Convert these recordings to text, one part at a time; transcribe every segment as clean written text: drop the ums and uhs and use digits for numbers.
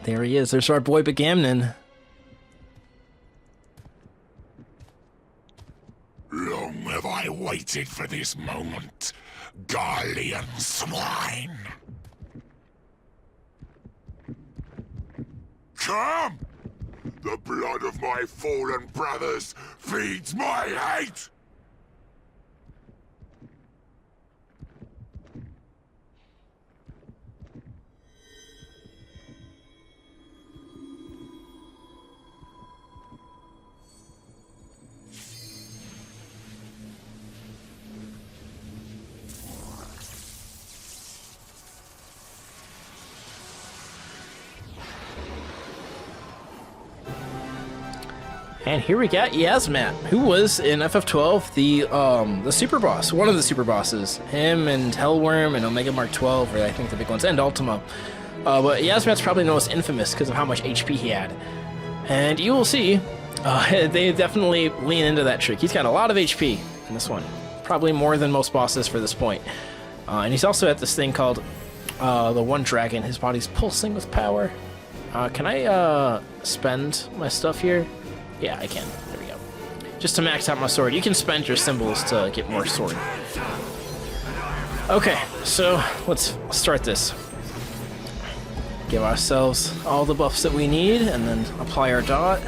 There he is. There's our boy Begamnon. Long have I waited for this moment, Garlean swine. Come! The blood of my fallen brothers feeds my hate! And here we got Yasmat, who was in FF12 the super boss, one of the super bosses. Him and Hellworm and Omega Mark 12 are I think the big ones, and Ultima. But Yasmat's probably the most infamous because of how much HP he had. And you will see, they definitely lean into that trick. He's got a lot of HP in this one, probably more than most bosses for this point. And he's also at this thing called the One Dragon. His body's pulsing with power. Can I spend my stuff here? Yeah, I can. There we go. Just to max out my sword. You can spend your symbols to get more sword. Okay, so let's start this. Give ourselves all the buffs that we need, and then apply our dot.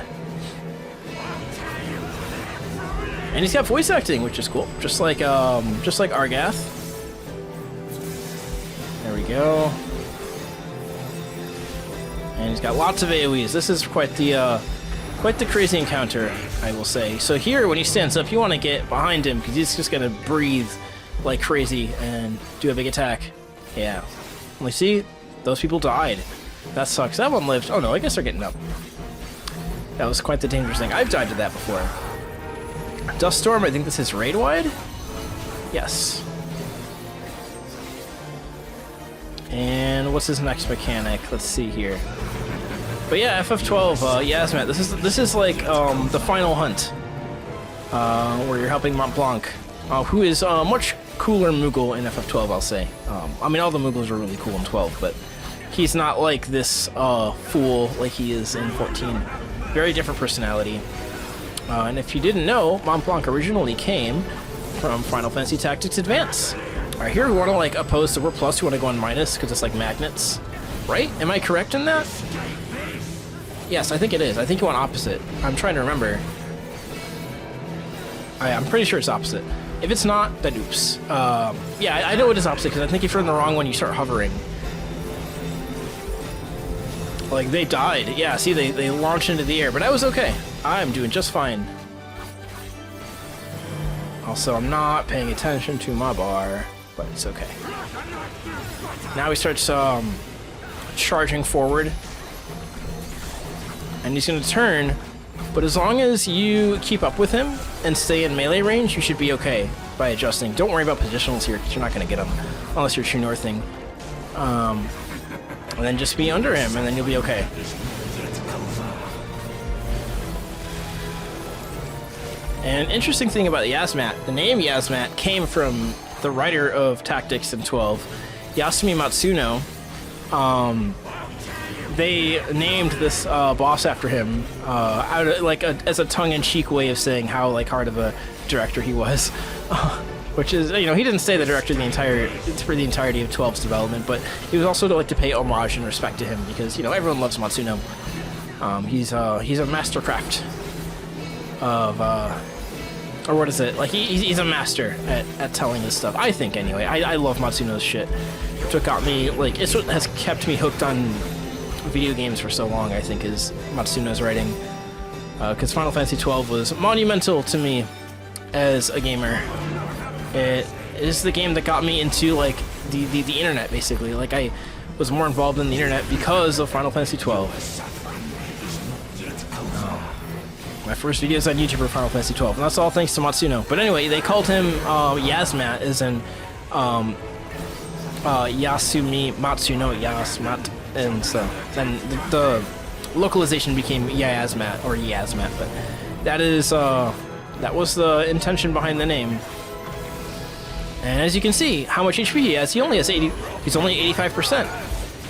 And he's got voice acting, which is cool. Just like Argath. There we go. And he's got lots of AoEs. This is quite the crazy encounter, I will say. So here, when he stands up, you want to get behind him, because he's just going to breathe like crazy and do a big attack. Yeah. Only see, those people died. That sucks. That one lived. Oh no, I guess they're getting up. That was quite the dangerous thing. I've died to that before. Duststorm, I think this is raid-wide? Yes. And what's his next mechanic? Let's see here. But yeah, FF12, Yasmat, this is like the final hunt, where you're helping Mont Blanc, who is much cooler Moogle in FF12, I'll say. I mean, all the Moogles are really cool in 12, but he's not like this fool like he is in 14. Very different personality. And if you didn't know, Mont Blanc originally came from Final Fantasy Tactics Advance. Alright, here we want to like oppose to we're plus, we want to go on minus because it's like magnets, right? Am I correct in that? Yes, I think it is. I think you want opposite. I'm trying to remember. I'm pretty sure it's opposite. If it's not, then oops. Yeah, I know it is opposite, because I think if you're in the wrong one, you start hovering. Like, they died. Yeah, see, they launched into the air, but I was okay. I'm doing just fine. Also, I'm not paying attention to my bar, but it's okay. Now he starts charging forward. And he's going to turn, but as long as you keep up with him and stay in melee range, you should be okay by adjusting. Don't worry about positionals here, because you're not going to get them, unless you're true northing. And then just be under him, and then you'll be okay. And interesting thing about Yasmat, the name Yasmat came from the writer of Tactics in 12, Yasumi Matsuno. They named this boss after him, as a tongue-in-cheek way of saying how like hard of a director he was, which is, you know, he didn't say the director for the entirety of 12's development, but he was also to pay homage and respect to him because, you know, everyone loves Matsuno. He's a mastercraft of or what is it? Like he's a master at telling this stuff. I think anyway. I love Matsuno's shit. It's what got me it's what has kept me hooked on video games for so long, I think, is Matsuno's writing. Because Final Fantasy XII was monumental to me as a gamer. It is the game that got me into, like, the internet, basically. Like, I was more involved in the internet because of Final Fantasy XII. My first videos on YouTube were Final Fantasy XII, and that's all thanks to Matsuno. But anyway, they called him Yasmat, as in Yasumi Matsuno Yasmat. And so then the localization became Yasmat or Yasmat, but that was the intention behind the name. And as you can see, how much HP he has, he only has 80. He's only 85%,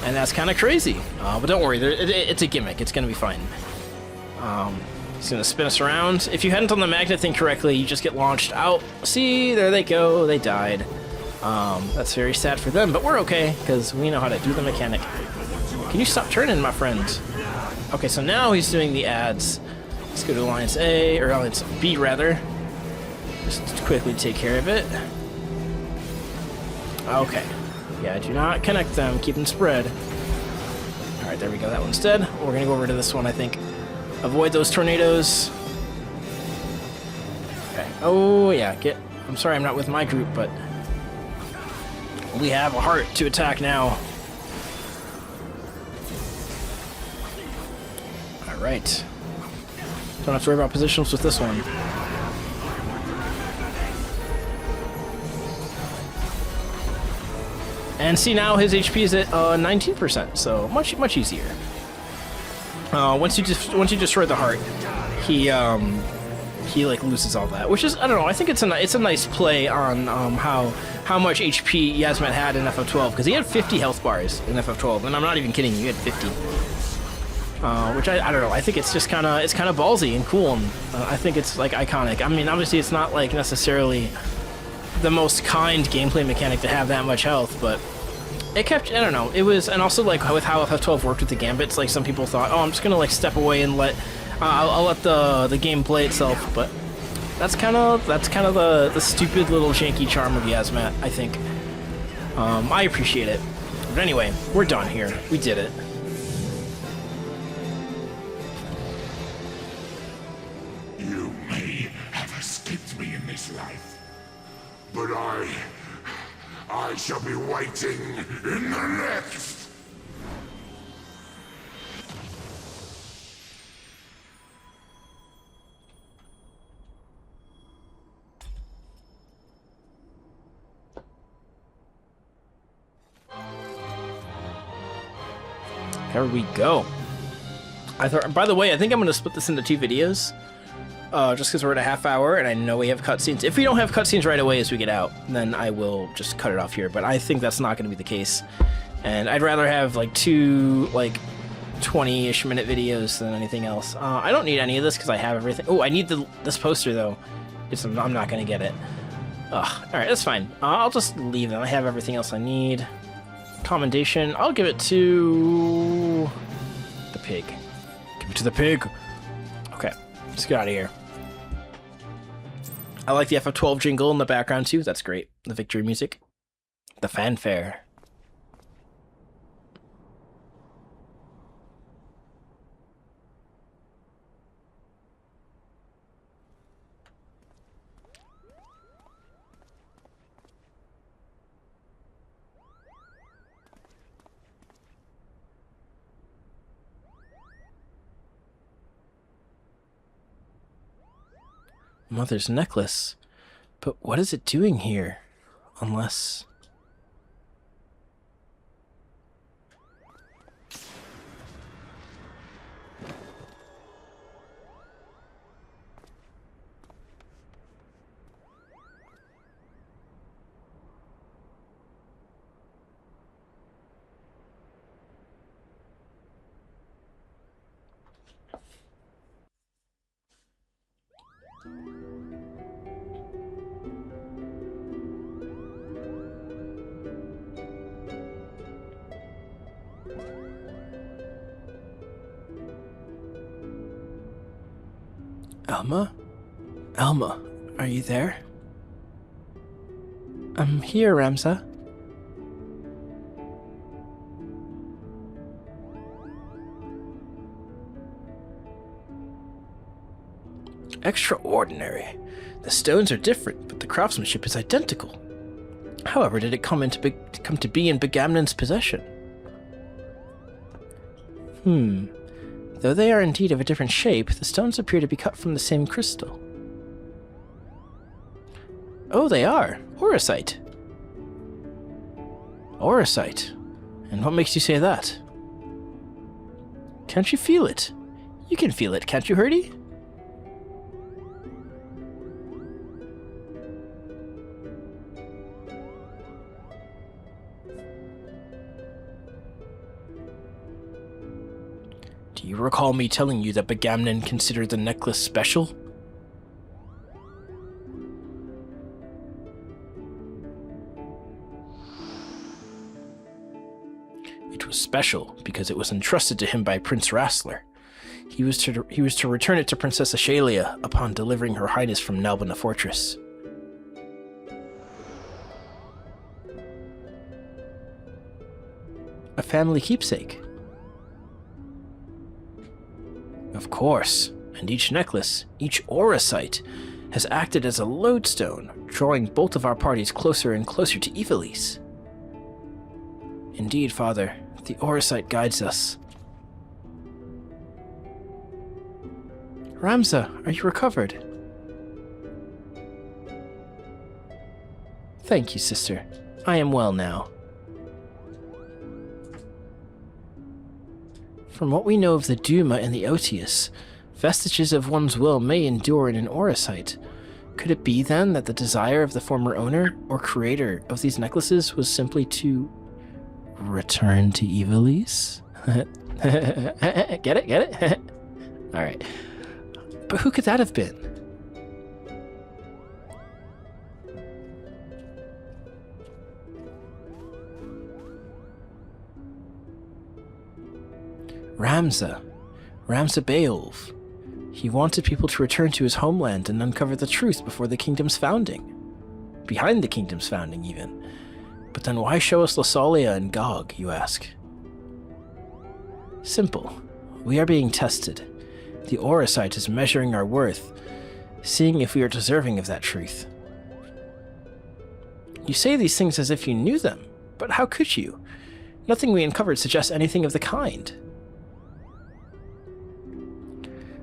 And that's kind of crazy. But don't worry, it's a gimmick. It's going to be fine. He's going to spin us around. If you hadn't done the magnet thing correctly, you just get launched out. See, there they go. They died. That's very sad for them, but we're okay, because we know how to do the mechanic. Can you stop turning, my friend? Okay, so now he's doing the ads. Let's go to Alliance A, or Alliance B, rather. Just quickly take care of it. Okay. Yeah, do not connect them. Keep them spread. Alright, there we go. That one's dead. We're going to go over to this one, I think. Avoid those tornadoes. Okay. Oh, yeah. I'm sorry I'm not with my group, but we have a heart to attack now. Alright. Don't have to worry about positionals with this one. And see, now his HP is at 19%, so much easier. Once you destroy the heart, he like loses all that, which is, I don't know. I think it's a nice play on how much HP Yasmet had in FF12, because he had 50 health bars in FF12, and I'm not even kidding you, he had 50. Which I don't know. I think it's just kind of ballsy and cool, and I think it's like iconic. I mean, obviously it's not like necessarily the most kind gameplay mechanic to have that much health, but it kept, I don't know, it was, and also like with how FF12 worked with the gambits, like some people thought, oh, I'm just gonna like step away and I'll let the game play itself, but that's kind of the stupid little janky charm of Yasmet, I think. I appreciate it. But anyway, we're done here. We did it. You may have escaped me in this life, but I shall be waiting in the next. There we go. By the way, I think I'm going to split this into 2 videos. Just because we're at a half hour and I know we have cutscenes. If we don't have cutscenes right away as we get out, then I will just cut it off here. But I think that's not going to be the case. And I'd rather have like 2 like 20-ish minute videos than anything else. I don't need any of this because I have everything. Oh, I need this poster though. I'm not going to get it. Ugh. Alright, that's fine. I'll just leave them. I have everything else I need. Commendation. I'll give it to the pig. Give it to the pig. Okay, let's get out of here. I like the FF12 jingle in the background too. That's great. The victory music. The fanfare. Mother's necklace. But what is it doing here? Unless... Alma? Alma, are you there? I'm here, Ramza. Extraordinary. The stones are different, but the craftsmanship is identical. However, did it come to be in Begamnon's possession? Though they are indeed of a different shape, the stones appear to be cut from the same crystal. Oh, they are. Auracite. Auracite. And what makes you say that? Can't you feel it? You can feel it, can't you, Hurdy? Do you recall me telling you that Bagamnon considered the necklace special? It was special because it was entrusted to him by Prince Rassler. He was to return it to Princess Ashalia upon delivering Her Highness from Nalbina Fortress. A family keepsake. Of course, and each necklace, each aura site, has acted as a lodestone, drawing both of our parties closer and closer to Ivalice. Indeed, Father, the aura site guides us. Ramza, are you recovered? Thank you, sister. I am well now. From what we know of the Duma and the Otius, vestiges of one's will may endure in an aura site. Could it be, then, that the desire of the former owner or creator of these necklaces was simply to return to Ivalice? Get it? Get it? Alright. But who could that have been? Ramza Beowulf. He wanted people to return to his homeland and uncover the truth before the kingdom's founding. Behind the kingdom's founding, even. But then why show us Lasalia and Goug, you ask? Simple. We are being tested. The aura site is measuring our worth, seeing if we are deserving of that truth. You say these things as if you knew them, but how could you? Nothing we uncovered suggests anything of the kind.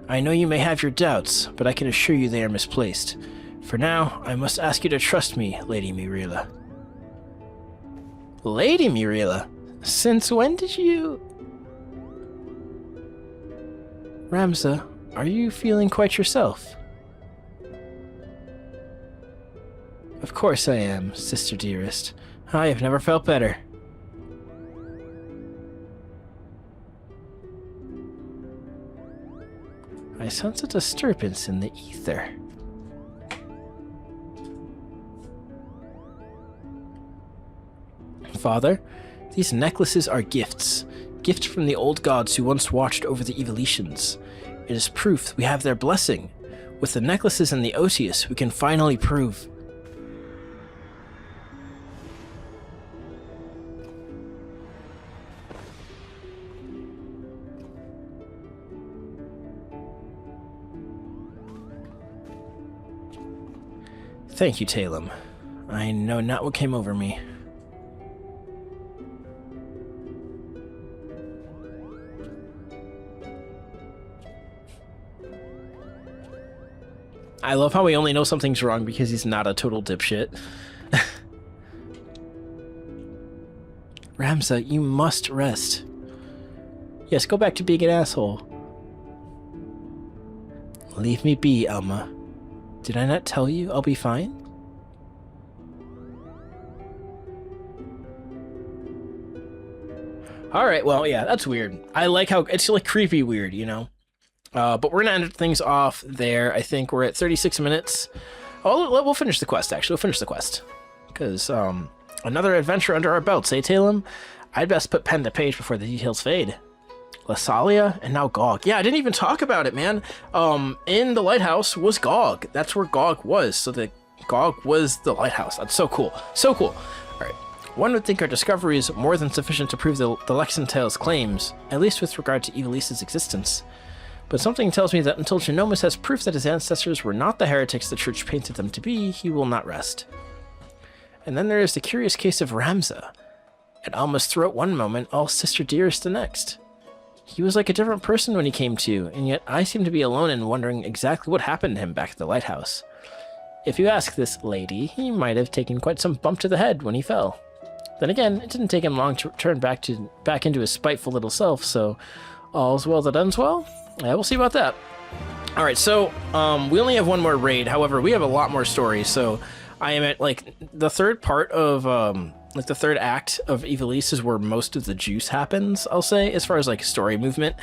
I know you may have your doubts, but I can assure you they are misplaced. For now, I must ask you to trust me, Lady Murila. Lady Murila? Since when did you... Ramza, are you feeling quite yourself? Of course I am, sister dearest. I have never felt better. I sense a disturbance in the ether. Father, these necklaces are gifts. Gifts from the old gods who once watched over the Evolutians. It is proof we have their blessing. With the necklaces and the Otius, we can finally prove. Thank you, Talem. I know not what came over me. I love how we only know something's wrong because he's not a total dipshit. Ramza, you must rest. Yes, go back to being an asshole. Leave me be, Alma. Did I not tell you I'll be fine? Alright, well, yeah, that's weird. I like how it's like creepy weird, you know? But we're gonna end things off there. I think we're at 36 minutes. Oh, we'll finish the quest, actually. We'll finish the quest. Because, another adventure under our belts, eh, Talem? I'd best put pen to page before the details fade. Lasalia, and now Goug. Yeah, I didn't even talk about it, man. In the lighthouse was Goug. That's where Goug was. So the Goug was the lighthouse. That's so cool. So cool. Alright. One would think our discovery is more than sufficient to prove the Lexentale's claims, at least with regard to Ivalice's existence. But something tells me that until Genomus has proof that his ancestors were not the heretics the Church painted them to be, he will not rest. And then there is the curious case of Ramza. At Alma's throat one moment, all Sister Dearest the next. He was like a different person when he came to, and yet I seem to be alone in wondering exactly what happened to him back at the lighthouse. If you ask this lady, he might have taken quite some bump to the head when he fell. Then again, it didn't take him long to turn back into his spiteful little self, so all's well that ends well? Yeah, we'll see about that. Alright, so, we only have one more raid, however, we have a lot more stories, so I am at, like, the third part of, like, the third act of Ivalice is where most of the juice happens, I'll say, as far as, like, story movement.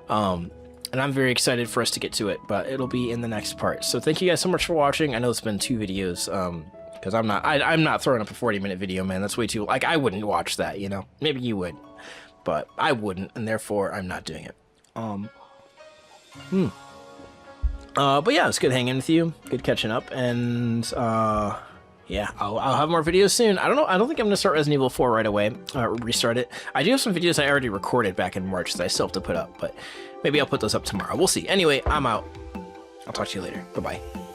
And I'm very excited for us to get to it, but it'll be in the next part. So thank you guys so much for watching. I know it's been 2 videos, because I'm not throwing up a 40-minute video, man. That's way too, like, I wouldn't watch that, you know? Maybe you would, but I wouldn't, and therefore I'm not doing it. But yeah, it's good hanging with you, good catching up, and yeah, I'll have more videos soon. I don't know. I don't think I'm gonna start Resident Evil 4 right away. Restart it. I do have some videos I already recorded back in March that I still have to put up, but maybe I'll put those up tomorrow. We'll see. Anyway, I'm out. I'll talk to you later. Bye bye.